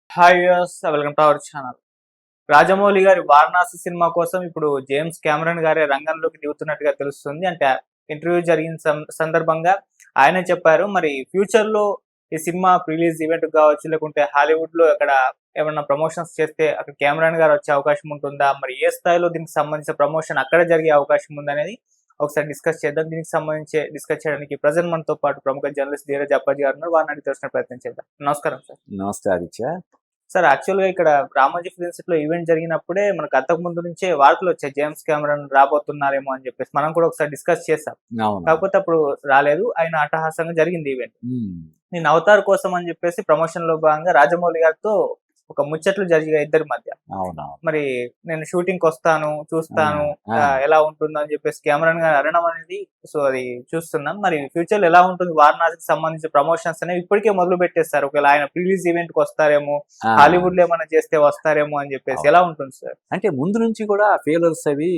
Hi viewers, welcome to our channel. Rajamouli గారి 'Varanasi' cinema కోసం ఇప్పుడు జేమ్స్ కెమెరాన్ గారే రంగంలోకి దిగుతున్నట్టుగా తెలుస్తుంది. అంటే ఇంటర్వ్యూ జరిగిన సందర్భంగా ఆయనే చెప్పారు. మరి ఫ్యూచర్‌లో ఈ సినిమా రిలీజ్ ఈవెంట్‌కి కావచ్చు, లేకుంటే హాలీవుడ్‌లో అక్కడ ఏమన్నా ప్రమోషన్స్ చేస్తే అక్కడ కెమెరాన్ గారు వచ్చే అవకాశం ఉంటుందా? మరి ఏ స్థాయిలో దీనికి సంబంధించిన ప్రమోషన్ అక్కడ జరిగే అవకాశం ఉందనేది ఒకసారి డిస్కస్ చేద్దాం. దీనికి సంబంధించి డిస్కస్ చేయడానికి ప్రెజెంట్ మనతో పాటు ప్రముఖ జర్నలిస్ట్ ధీరజ్ అప్పాజీ గారు ఉన్నారు. వారిని అడిగి తెలుసుకునే ప్రయత్నం చేద్దాం. నమస్కారం సార్. నమస్తే ఆదిత్య. సార్, యాక్చువల్‌గా ఇక్కడ రామోజీ ఫిల్మ్ సిటీలో ఈవెంట్ జరిగినప్పుడే మనకు అంతకు ముందు నుంచే వార్తలొచ్చాయి. జేమ్స్ కెమెరాన్ రాబోతున్నారేమో అని చెప్పేసి. మనం కూడా ఒకసారి డిస్కస్ చేసాం. అవును. కాకపోతే అప్పుడు రాలేదు. ఆయన అట్టహాసంగా జరిగింది ఈవెంట్. హ్మ్. నేను 'అవతార్' కోసం అని చెప్పేసి ప్రమోషన్‌లో భాగంగా రాజమౌళి గారితో ఒక ముచ్చట్లు జరిగాయి ఇద్దరి మధ్య. అవునవును. మరి నేను షూటింగ్‌కొస్తాను, చూస్తాను, ఆ! ఆ! ఎలా ఉంటుందో అని చెప్పేసి కెమెరాన్ గారు అనడం అనేది అది చూస్తున్నాం. మరి ఫ్యూచర్‌లో ఎలా ఉంటుంది 'వారణాసికి' సంబంధించిన ప్రమోషన్స్ అనేవి ఇప్పటికే మొదలుపెట్టేసారు. ఒకవేళ ఆయన ప్రీ రిలీజ్ ఈవెంట్‌కొస్తారేమో, ఆ! హాలీవుడ్‌లో ఏమన్నా చేస్తే వస్తారేమో అని చెప్పేసి. అవును. ఎలా ఉంటుంది సార్? అంటే ముందు నుంచి కూడా ఫెయిల్యూర్స్ అవి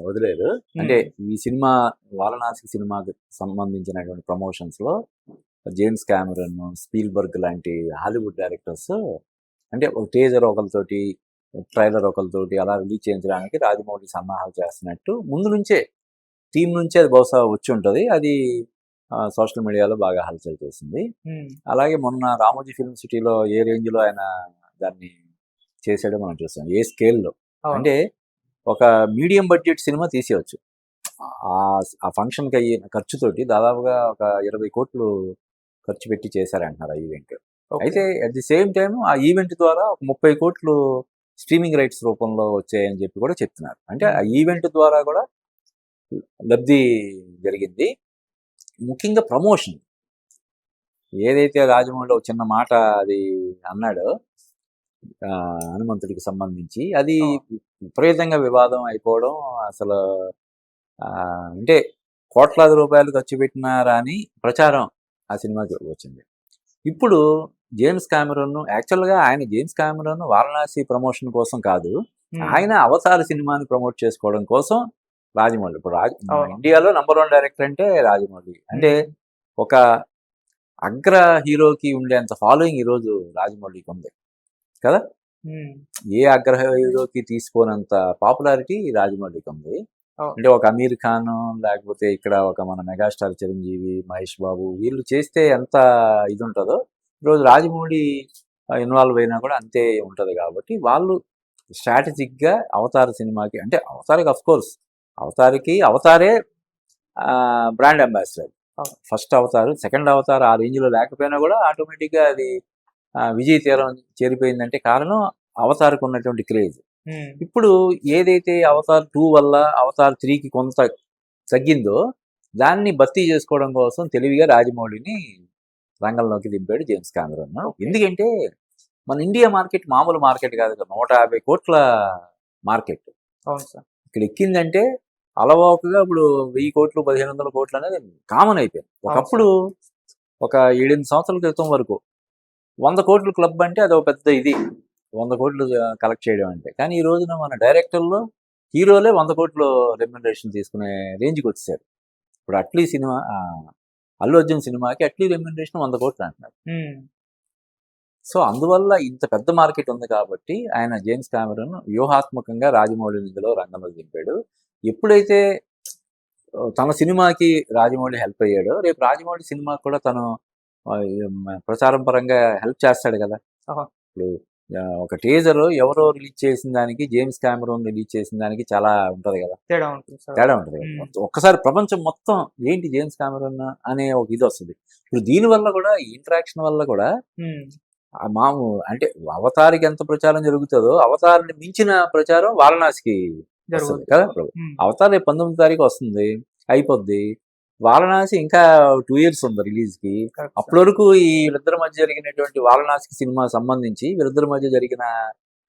వదిలేరు. అంటే హ్మ్. ఈ సినిమా 'వారణాసి' సినిమాకి సంబంధించినటువంటి ప్రమోషన్స్‌లో జేమ్స్ కెమెరన్, స్పీల్‌బర్గ్ లాంటి హాలీవుడ్ డైరెక్టర్స్ అంటే ఒక టీజర్ ఒకళ్ళతోటి, ట్రైలర్ ఒకళ్ళతోటి అలా రిలీజ్ చేయించడానికి రాజమౌళి సన్నాహాలు చేస్తున్నట్టు ముందు నుంచే టీమ్ నుంచే అది బహుశా వచ్చుంటది. అది సోషల్ మీడియాలో బాగా హల్చల్ చేసింది. హ్మ్. అలాగే మొన్న 'రామోజీ ఫిల్మ్ సిటీలో' ఏ రేంజ్‌లో ఆయన దాన్ని చేసాడో మనం చూసాం. ఏ స్కేల్‌లో. అవును. అంటే ఒక మీడియం బడ్జెట్ సినిమా తీసేయొచ్చు. ఆ ఫంక్షన్‌కి అయ్యిన ఖర్చుతోటి దాదాపుగా ఒక 20,00,00,000 ఖర్చు పెట్టి చేశారంటున్నారు ఆ ఈవెంట్. ఓకే. అయితే అట్ ది సేమ్ టైమ్ ఆ ఈవెంట్ ద్వారా ఒక 30,00,00,000 స్ట్రీమింగ్ రైట్స్ రూపంలో వచ్చాయని చెప్పి కూడా చెప్తున్నారు. అంటే ఆ హ్మ్. ఈవెంట్ ద్వారా కూడా లబ్ధి జరిగింది. ముఖ్యంగా ప్రమోషన్. ఏదైతే రాజమౌళి ఒక చిన్న మాట అది అన్నాడో హనుమంతుడికి సంబంధించి అది అవును. విపరీతంగా వివాదం అయిపోవడం అసలు అంటే కోట్లాది రూపాయలు ఖర్చు పెట్టినారా అని ప్రచారం ఆ సినిమాకి వచ్చింది. ఇప్పుడు జేమ్స్ కెమెరాన్ యాక్చువల్‌గా ఆయన జేమ్స్ కెమెరాన్ 'వారణాసి' ప్రమోషన్ కోసం కాదు. హ్మ్. ఆయన 'అవతార్' సినిమాని ప్రమోట్ చేసుకోవడం కోసం రాజమౌళి. ఇప్పుడు మన అవును. ఇండియాలో నంబర్ 1 డైరెక్టర్ అంటే రాజమౌళి. అంటే హ్మ్. ఒక అగ్ర హీరోకి ఉండేంత ఫాలోయింగ్ ఈరోజు రాజమౌళికి ఉంది. కదా! హ్మ్. ఏ అగ్ర హీరోకి తీసిపోనంత పాపులారిటీ రాజమౌళికి ఉంది. అవును. అంటే ఒక 'అమీర్ ఖాన్' లేకపోతే ఇక్కడ ఒక మన మెగాస్టార్ 'చిరంజీవి', 'మహేష్ బాబు' వీళ్ళు చేస్తే ఎంత ఇదుంటదో ఈరోజు రాజమౌళి ఇన్వాల్వ్ అయినా కూడా అంతే ఉంటది కాబట్టి వాళ్ళు స్ట్రాటజిక్‌గా 'అవతార్' సినిమాకి అంటే 'అవతార్‌కి' ఆఫ్‌కోర్స్ 'అవతారే' బ్రాండ్ అంబాసిడర్. అవును. ఫస్ట్ 'అవతార్', సెకండ్ 'అవతార్' ఆ రేంజ్‌లో లేకపోయినా కూడా ఆటోమేటిక్‌గా అది విజయ తీరం చేరిపోయిందంటే కారణం 'అవతార్‌కి' ఉన్నటువంటి క్రేజ్. హ్మ్. ఇప్పుడు ఏదైతే 'అవతార్ 2' వల్ల 'అవతార్ 3'కి కొంత తగ్గిందో, దాన్ని భర్తీ చేసుకోవడం కోసం తెలివిగా రాజమౌళిని రంగంలోకి దింపాడు జేమ్స్ కెమెరాన్. ఓకే. ఎందుకంటే, మన ఇండియా మార్కెట్ మామూలు మార్కెట్ కాదు కదా! 150,00,00,000 మార్కెట్. అవును సార్. ఇక్కడ ఎక్కిందంటే అలవోకగా ఇప్పుడు 1,000,00,00,000, 1,500,00,00,000 అనేది కామన్ అయిపోయింది. అవును ఒకప్పుడు సార్. ఒక 7, 8 సంవత్సరాల క్రితం వరకు 100,00,00,000 క్లబ్ అంటే అదొక పెద్ద ఇది. 100,00,00,000 కలెక్ట్ చేయడం అంటే. కానీ ఈ రోజున మన డైరెక్టర్లు, హీరోలే 100,00,00,000 రెమ్యునరేషన్ తీసుకునే రేంజ్‌కొచ్చేసారు. ఇప్పుడు 'అట్లీ' సినిమా 'అల్లు అర్జున్' సినిమాకి 'అట్లీ' రెమ్యునరేషన్ 100,00,00,000 అంటున్నారు. హ్మ్. సో, అందువల్ల ఇంత పెద్ద మార్కెట్ ఉంది కాబట్టి ఆయన జేమ్స్ కెమెరాన్ వ్యూహాత్మకంగా రాజమౌళిని ఇందులో రంగంలోకి దింపాడు. ఎప్పుడైతే తన సినిమాకి రాజమౌళి హెల్ప్ అయ్యాడో, రేపు రాజమౌళి సినిమాకి కూడా తను ప్రచారం పరంగా హెల్ప్ చేస్తాడు కదా! ఆహా! ఇప్పుడు ఒక టీజర్ ఎవరో రిలీజ్ చేసిన దానికి, జేమ్స్ కెమెరాన్ రిలీజ్ చేసిన దానికి చాలా ఉంటది కదా! తేడా ఉంటుంది సార్. తేడా ఉంటది కదా! హ్మ్. ఒక్కసారి ప్రపంచం మొత్తం ఏంటి జేమ్స్ కెమెరాన్ అనే ఒక ఇదొస్తది. ఇప్పుడు దీనివల్ల కూడా ఈ ఇంటరాక్షన్ వల్ల కూడా హ్మ్. అంటే 'అవతార్‌కి' ఎంత ప్రచారం జరుగుతదో, 'అవతార్‌ని' మించిన ప్రచారం 'వారణాసికి' వస్తది జరుగుద్ది. కదా! అవును. ఇప్పుడు హ్మ్. 'అవతార్' రేపు 19 తారీఖు వస్తుంది. అయిపోద్ది. 'వారణాసి' ఇంకా 2 ఇయర్స్ ఉంది రిలీజ్‌కి. Correct sir. అప్పటి వరకు ఈ వీళ్ళిద్దరి మధ్య జరిగినటువంటి 'వారణాసి' సినిమా సంబంధించి వీళ్ళిద్దరి మధ్య జరిగిన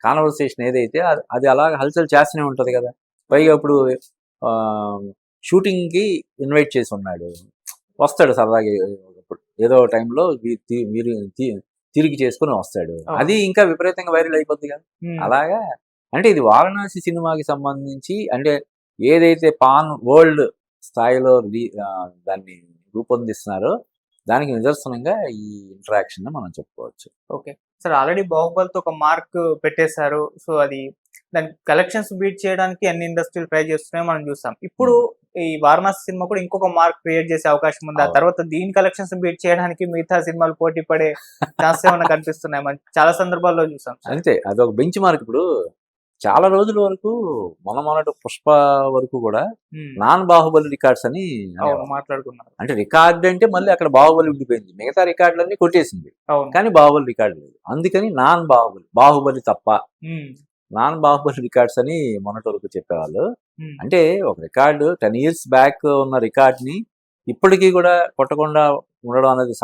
కాన్వర్సేషన్ ఏదైతే అది అలాగా హల్చల్ చేస్తూనే ఉంటది కదా! పైగా ఇప్పుడు ఆహ్, షూటింగ్‌కి ఇన్వైట్ చేసున్నాడు. వస్తాడు సరదాగా ఏదో టైంలో మీరు తిరిగి చేసుకొని వస్తాడు. అది అవును. ఇంకా విపరీతంగా వైరల్ అయిపోద్ది కదా! హ్మ్. అలాగా అంటే ఇది 'వారణాసి' సినిమాకి సంబంధించి అంటే ఏదైతే పాన్ వరల్డ్ స్థాయిలో దాన్ని రూపొందిస్తున్నారో దానికి నిదర్శనంగా ఈ ఇంటరాక్షన్‌ని మనం చెప్పుకోవచ్చు. ఓకే. సార్ ఆల్రెడీ బాహుబలితో ఒక మార్క్ పెట్టేశారు. సో అది దాని కలెక్షన్స్ బీట్ చేయడానికి అన్ని ఇండస్ట్రీలు ట్రై చేస్తున్నాయో మనం చూసాం. ఇప్పుడు ఈ 'వారణాసి' సినిమా కూడా ఇంకొక మార్క్ క్రియేట్ చేసే అవకాశం ఉంది. ఆ అవును. తర్వాత దీని కలెక్షన్స్ బీట్ చేయడానికి మిగతా సినిమాలు పోటీ పడే ఛాన్స్ ఏమన్నా కనిపిస్తున్నాయి? మనం చాలా సందర్భాల్లో చూసాం సార్. అంతే అదొక బెంచ్ మార్క్. ఇప్పుడు చాలా రోజుల వరకు మొన్నటి 'పుష్ప' వరకు కూడా హ్మ్. నాన్ బాహుబలి రికార్డ్స్ అని అవును, అనేవారు. మాట్లాడుకున్నారు. అంటే రికార్డ్ అంటే మళ్ళీ అక్కడ బాహుబలి ఉండిపోయింది. మిగతా రికార్డులన్నీ కొట్టేసింది. అవును. కానీ బాహుబలి రికార్డు లేదు. అందుకని నాన్ బాహుబలి, బాహుబలి తప్ప హ్మ్. నాన్ బాహుబలి రికార్డ్స్ అని మొన్నటి వరకు చెప్పేవాళ్ళు. హ్మ్. అంటే ఒక రికార్డు 10 years బ్యాక్ ఉన్న రికార్డ్‌ని ఇప్పటికీ కూడా కొట్టకుండా ఉండడం అనేది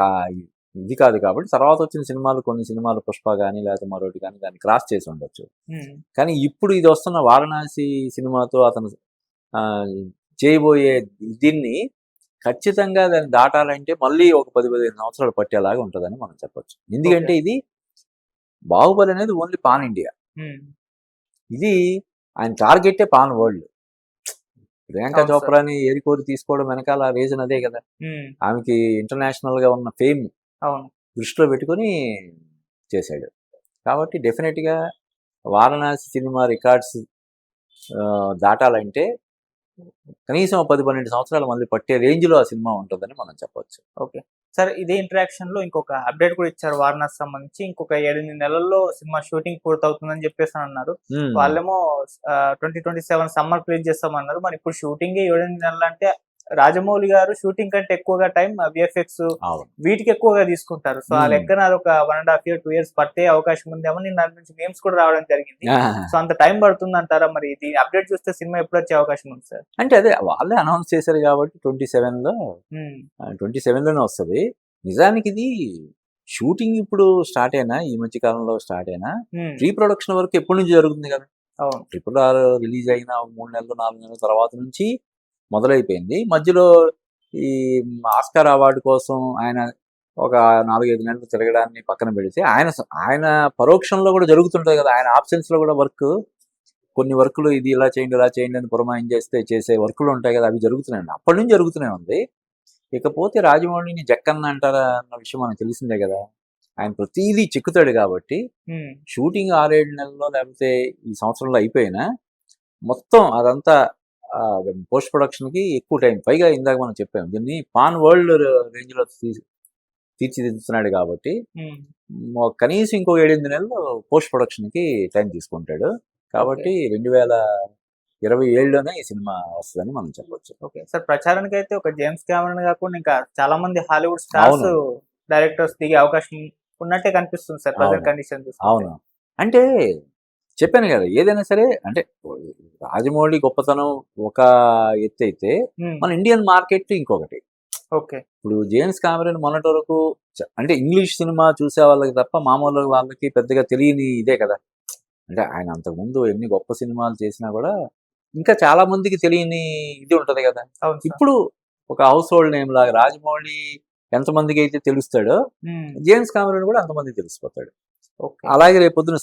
ఇది కాదు కాబట్టి తర్వాత వచ్చిన సినిమాలు కొన్ని సినిమాలు 'పుష్ప' గాని లేకపోతే మరొకటి గాని దాన్ని క్రాస్ చేసి ఉండొచ్చు. హ్మ్. కానీ ఇప్పుడు ఇది వస్తున్న 'వారణాసి' సినిమాతో అతను ఆహ్, చేయబోయే దీన్ని ఖచ్చితంగా దాన్ని దాటాలంటే మళ్ళీ ఒక 10, 15 సంవత్సరాలు పట్టేలాగా ఉంటదని మనం చెప్పొచ్చు. ఎందుకంటే ఓకే. ఇది 'బాహుబలి' అనేది ఓన్లీ పాన్ ఇండియా. హ్మ్. ఇది ఆయన టార్గెట్టే పాన్ వరల్డ్. ప్రియాంక అవును సార్. చోప్రాని ఏరికోరి తీసుకోవడం వెనకాల రీజన్ అదే కదా! హ్మ్. ఆమెకి ఇంటర్నేషనల్‌గా ఉన్న ఫేమ్ అవును. దృష్టిలో పెట్టుకొని చేశాడు. కాబట్టి డెఫినిట్‌గా 'వారణాసి' సినిమా రికార్డ్స్ దాటాలంటే కనీసం 10, 12 సంవత్సరాలు మళ్ళీ పట్టే రేంజ్‌లో ఆ సినిమా ఉంటదని మనం చెప్పొచ్చు. ఓకే. సార్ ఇదే ఇంటరాక్షన్‌లో ఇంకొక అప్‌డేట్ కూడా ఇచ్చారు 'వారణాసి' సంబంధించి. ఇంకొక 7, 8 నెలల్లో సినిమా షూటింగ్ పూర్తవుతుందని చెప్పేసనన్నారు. హ్మ్. వాళ్ళేమో 2027 సమ్మర్ రిలీజ్ చేస్తామన్నారు. మరి ఇప్పుడు షూటింగే 7, 8 నెలలంటే రాజమౌళి గారు షూటింగ్ కంటే ఎక్కువగా టైం విఎఫ్ఎక్స్ అవును. వీటికి ఎక్కువగా తీసుకుంటారు. సో, ఆ హ్మ్. లెక్కన అదొక 1 ½ ఇయర్, 2 ఇయర్స్ పట్టే అవకాశం ఉందేమో నిన్న దాని నుంచి మీమ్స్ కూడా రావడం జరిగింది. ఆహాహా! సో, అంత టైం పడుతుందంటారా? మరి దీని అప్‌డేట్ చూస్తే సినిమా ఎప్పుడొచ్చే అవకాశం ఉంది సార్? అంటే అదే వాళ్ళే అనౌన్స్ చేశారు కాబట్టి 27లో హ్మ్. 27లోనే వస్తది. నిజానికి ఇది షూటింగ్ ఇప్పుడు స్టార్ట్ అయినా ఈ మధ్య కాలంలో స్టార్ట్ అయినా హ్మ్. ప్రీ ప్రొడక్షన్ వరకు ఎప్పటి నుంచి జరుగుతుంది కదా! అవును. 'RRR' రిలీజ్ అయిన 3 నెలలు, 4 నెలల తర్వాత నుంచి మొదలైపోయింది. మధ్యలో ఈ ఆస్కార్ అవార్డ్ కోసం ఆయన ఒక 4, 5 నెలలు తిరగడాన్ని పక్కన పెడితే ఆయన పరోక్షంలో కూడా జరుగుతుంటది కదా! ఆయన ఆబ్సెన్స్‌లో కూడా కొన్ని వర్కులు ఇది ఇలా చేయండి, ఇలా చేయండి అని పురమాయించేస్తే చేసే వర్కులు ఉంటాయి కదా! అవి జరుగుతున్నాయండి. అప్పటి నుంచి జరుగుతూనే ఉంది. ఇకపోతే రాజమౌళిని జక్కన్న అంటారా అన్న విషయం మనకు తెలిసిందే కదా! ఆయన ప్రతీదీ చెక్కుతాడు కాబట్టి హ్మ్. షూటింగ్ 6, 7 నెలల్లో లేకపోతే ఈ సంవత్సరంలో అయిపోయినా మొత్తం అదంతా పోస్ట్ ప్రొడక్షన్‌కి ఎక్కువ టైం. పైగా ఇందాక మనం చెప్పాం. దీన్ని పాన్ వరల్డ్ రేంజ్‌లో తీర్చిదిద్దుతున్నాడు కాబట్టి హ్మ్. కనీసం ఇంకో 7, 8 నెలలు పోస్ట్ ప్రొడక్షన్‌కి టైం తీసుకుంటాడు. ఓకే. కాబట్టి 2027లోనే ఈ సినిమా వస్తదని మనం చెప్పొచ్చు. ఓకే. సార్ ప్రచారానికైతే ఒక 'జేమ్స్ కెమెరాన్' గాకుండా ఇంకా చాలా మంది హాలీవుడ్ స్టార్స్, అవును. డైరెక్టర్స్ దిగే అవకాశం ఉన్నట్టే కనిపిస్తుంది సార్ ప్రెజెంట్ అవును. కండిషన్ చూసుకుంటే. అవును. అంటే చెప్పాను గదా! ఏదైనా సరే అంటే రాజమౌళి గొప్పతనం ఒక ఎత్తైతే, హ్మ్. మన ఇండియన్ మార్కెట్ ఇంకొకటి. ఓకే. ఇప్పుడు 'జేమ్స్ కామెరాన్' మొన్నటి వరకు అంటే ఇంగ్లీష్ సినిమా చూసే వాళ్ళకి తప్ప మామూలు వాళ్ళకి పెద్దగా తెలియని ఇదే కదా! అంటే ఆయన అంతకుముందు ఎన్ని గొప్ప సినిమాలు చేసినా గూడా, ఇంకా చాలా మందికి తెలియని ఇది ఉంటది గదా! అవును సార్. ఇప్పుడు ఒక హౌస్ హోల్డ్ నేమ్ లాగా రాజమౌళి ఎంతమందికైతే తెలుస్తాడో, హ్మ్. 'జేమ్స్ కామెరాన్' గూడా అంతమందికి తెలిసిపోతాడు. ఓకే. అలాగే రేపొద్దున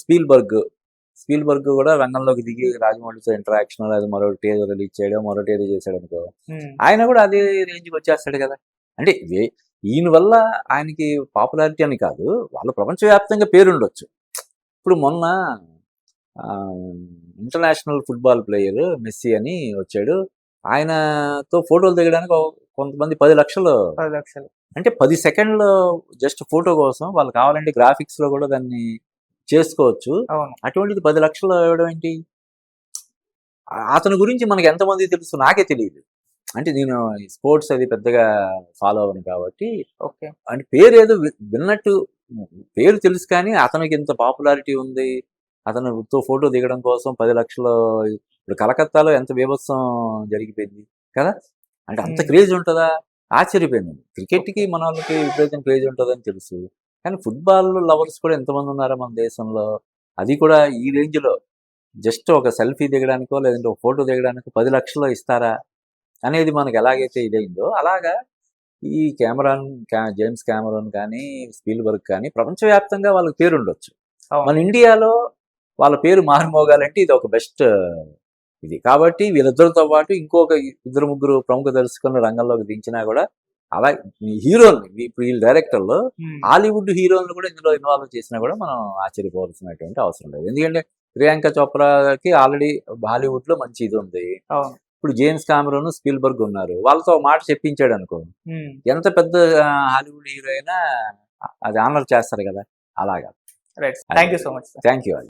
'స్పీల్బర్గ్' గూడా రంగంలోకి దిగి రాజమౌళితో ఇంటరాక్షన్ లేదా మరొకటి ఏదో రిలీజ్ చేయడం, మరొకటి ఏదో చేశాడనుకో, హ్మ్. ఆయన గూడా అదే రేంజ్‌కొచ్చేస్తాడు గదా! అంటే ఈయన వల్ల ఆయనకి పాపులారిటీ అని కాదు, వాళ్ళు ప్రపంచవ్యాప్తంగా పేరుండొచ్చు. ఇప్పుడు మొన్న ఆహ్, ఇంటర్నేషనల్ ఫుట్‌బాల్ ప్లేయర్ మెస్సీ అని వచ్చాడు. ఆయనతో ఫోటోలు దిగడానికి కొంతమంది 10,00,000 10,00,000. అంటే 10 సెకండ్‌లు జస్ట్ ఫోటో కోసం వాళ్ళు కావాలంటే గ్రాఫిక్స్‌లో గూడా దాన్ని చేసుకోవచ్చు. అవును. అటువంటిది 10,00,000 ఇవ్వడం ఏంటి? అతని గురించి మనకి ఎంతమందికి తెలుసు నాకే తెలీదు. అంటే నేను ఈ స్పోర్ట్స్ అది పెద్దగా ఫాలో అవ్వను కాబట్టి, ఓకే. అంటే పేరేదో విన్నట్టు పేరు తెలుసు కానీ అతనికి ఇంత పాపులారిటీ ఉంది. అతనితో ఫోటో దిగడం కోసం 10,00,000 ఇప్పుడు కలకత్తాలో ఎంత బీభత్సం జరిగిపోయింది కదా! అంటే అంత హ్మ్. క్రేజ్ ఉంటదా? ఆశ్చర్యపోయాను నేను. క్రికెట్‌కి ఓకే. మనోళ్ళకి విపరీతం క్రేజ్ ఉంటదని తెలుసు. కానీ ఫుట్‌బాల్ లవర్స్ కూడా ఎంతమంది ఉన్నారా మన దేశంలో? అది కూడా ఈ రేంజ్‌లో జస్ట్ ఒక సెల్ఫీ దిగడానికో, లేదంటే ఒక ఫోటో దిగడానికో 10,00,000 ఇస్తారా? అనేది మనకు ఎలాగైతే ఇదయిందో, అలాగా ఈ జేమ్స్ కెమెరాన్ కానీ, స్పీల్‌బర్గ్ కానీ ప్రపంచవ్యాప్తంగా వాళ్ళకి పేరుండొచ్చు. అవును. మన ఇండియాలో వాళ్ళ పేరు మారుమోగాలంటే ఇదొక బెస్ట్ ఇది. కాబట్టి వీళ్ళిద్దరితో పాటు ఇంకొక ఇద్దరు, ముగ్గురు ప్రముఖ దర్శకులను రంగంలోకి దించినా గూడా అలా హీరోల్ని ఇప్పుడు వీళ్ళ డైరెక్టర్లు ఉమ్, హాలీవుడ్ హీరోలను కూడా ఇందులో ఇన్వాల్వ్ చేసినా కూడా మనం ఆశ్చర్యపోవాల్సినటువంటి అవసరం లేదు. ఎందుకంటే ప్రియాంక చోప్రాకి ఆల్రెడీ హాలీవుడ్ లో మంచి ఇది ఉంది. అవును. ఇప్పుడు జేమ్స్ కామెరూన్, స్పీల్బర్గ్ ఉన్నారు. వాళ్ళతో ఒక మాట చెప్పించాడు అనుకో, ఉమ్. ఎంత పెద్ద హాలీవుడ్ హీరో అయినా అది ఆనర్ చేస్తారు కదా, అలాగా. Right. Thank you so much. Thank you.